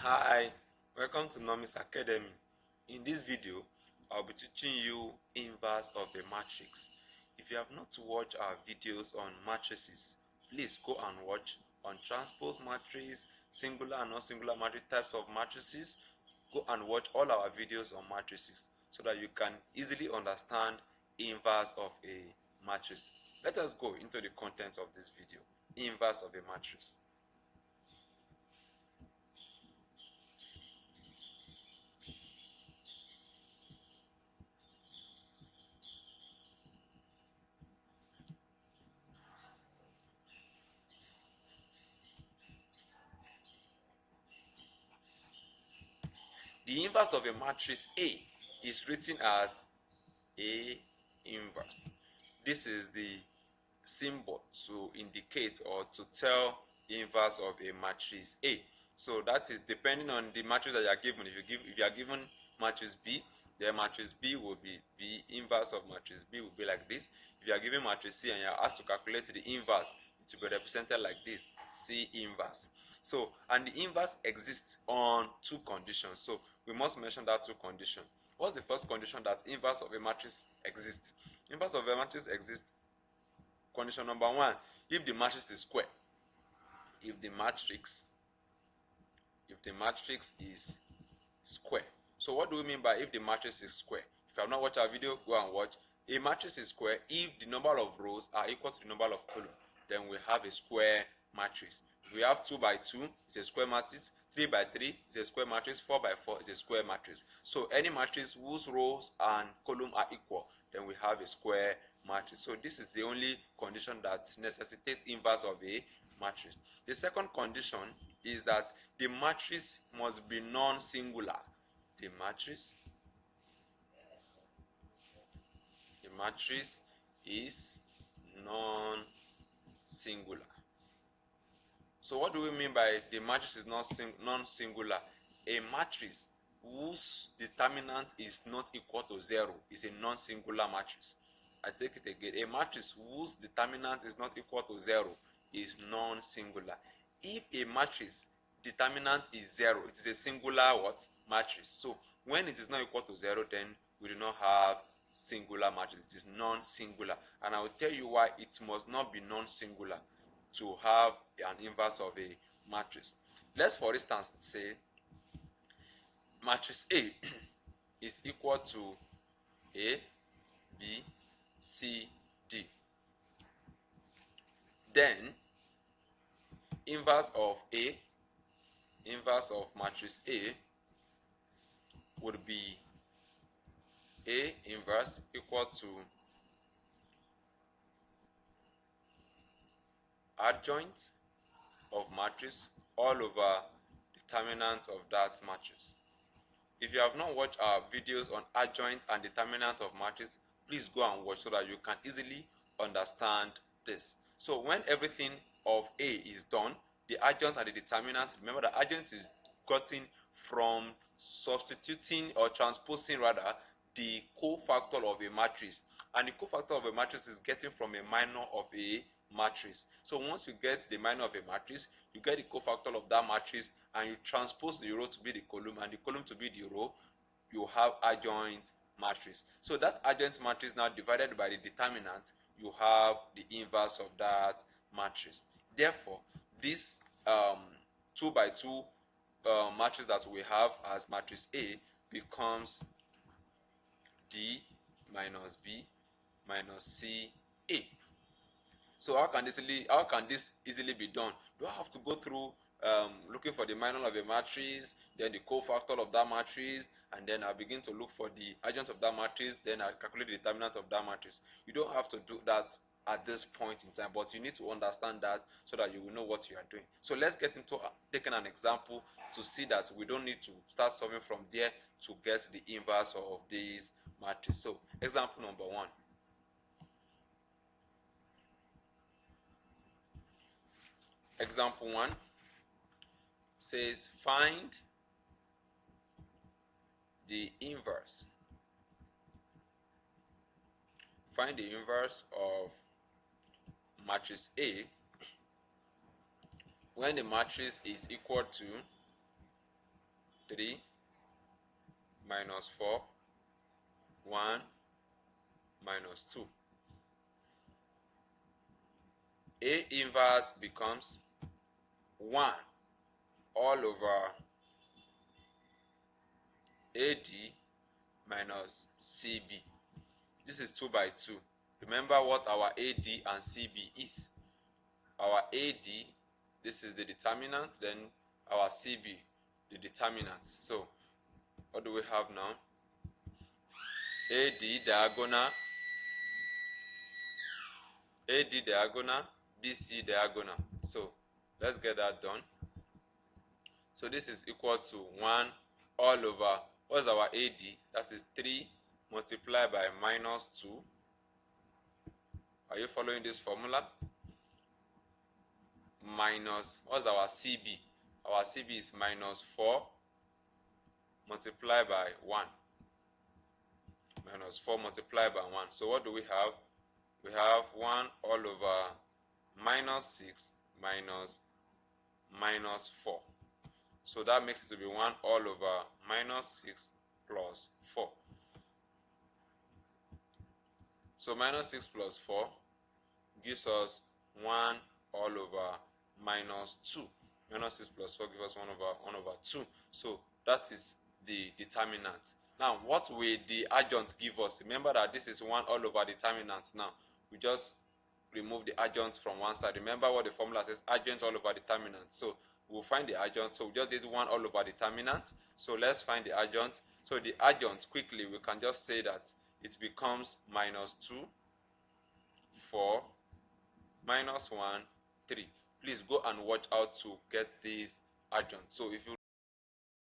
Hi, welcome to Nomis Academy. In this video, I'll be teaching you inverse of a matrix. If you have not watched our videos on matrices, please go and watch on transpose matrix, singular and non-singular matrix types of matrices. Go and watch all our videos on matrices so that you can easily understand inverse of a matrix. Let us go into the contents of this video. Inverse of a matrix. The inverse of a matrix A is written as A inverse. This is the symbol to indicate or to tell the inverse of a matrix A. So that is depending on the matrix that you are given. If you are given matrix B, then matrix B will be B inverse of matrix B will be like this. If you are given matrix C and you are asked to calculate the inverse, it will be represented like this, C inverse. So, and the inverse exists on two conditions. So we must mention that two conditions. What's the first condition that inverse of a matrix exists? Inverse of a matrix exists. Condition number one, if the matrix is square. If the matrix is square. So what do we mean by if the matrix is square? If you have not watched our video, go and watch. A matrix is square if the number of rows are equal to the number of columns. Then we have a square matrix. If we have 2 by 2, it's a square matrix. 3 by 3 is a square matrix. 4 by 4 is a square matrix. So any matrix whose rows and columns are equal, then we have a square matrix. So this is the only condition that necessitates inverse of a matrix. The second condition is that the matrix must be non-singular. The matrix is non-singular. So what do we mean by the matrix is non-singular? A matrix whose determinant is not equal to 0 is a non-singular matrix. I take it again. A matrix whose determinant is not equal to 0 is non-singular. If a matrix determinant is 0, it is a singular what? Matrix. So when it is not equal to 0, then we do not have singular matrix. It is non-singular. And I will tell you why it must not be non-singular to have an inverse of a matrix. Let's for instance say matrix A is equal to A, B, C, D. Then inverse of matrix A would be A inverse equal to adjoint of matrix all over determinant of that matrix. If you have not watched our videos on adjoint and determinant of matrix, please go and watch so that you can easily understand this. So when everything of A is done, the adjoint and the determinant, remember the adjoint is gotten from substituting or transposing rather the cofactor of a matrix, and the cofactor of a matrix is getting from a minor of a matrix. So once you get the minor of a matrix, you get the cofactor of that matrix and you transpose the row to be the column and the column to be the row, you have adjoint matrix. So that adjoint matrix now divided by the determinant, you have the inverse of that matrix. Therefore, this 2 by 2 matrix that we have as matrix A becomes D minus B minus C A. So how can this easily be done? Do I have to go through looking for the minor of a matrix, then the cofactor of that matrix, and then I begin to look for the adjoint of that matrix, then I calculate the determinant of that matrix? You don't have to do that at this point in time, but you need to understand that so that you will know what you are doing. So let's get into taking an example to see that we don't need to start solving from there to get the inverse of these matrices. So example number 1. Example 1 says find the inverse. Find the inverse of matrix A when the matrix is equal to 3 minus 4, 1 minus 2. A inverse becomes 1 all over AD minus CB. This is 2 by 2. Remember what our AD and CB is. Our AD, this is the determinant, then our CB, the determinant. So, what do we have now? AD diagonal, BC diagonal. So, let's get that done. So, this is equal to 1 all over, what is our AD? That is 3 multiplied by minus 2. Are you following this formula? Minus, what's our CB? Our CB is minus 4 multiplied by 1. Minus 4 multiplied by 1. So what do we have? We have 1 all over minus 6 minus 4. So that makes it to be 1 all over minus 6 plus 4. So minus 6 plus 4 gives us 1 all over minus 2. Minus 6 plus 4 gives us 1 over 2. So that is the determinant. Now, what will the adjunct give us? Remember that this is 1 all over determinant. Now, we just remove the adjunct from one side. Remember what the formula says, adjunct all over determinant. So we'll find the adjunct. So we just did 1 all over determinant. So let's find the adjunct. So the adjunct, quickly, we can just say that it becomes minus 2, 4, minus 1, 3. Please go and watch out to get these adjuncts. So if you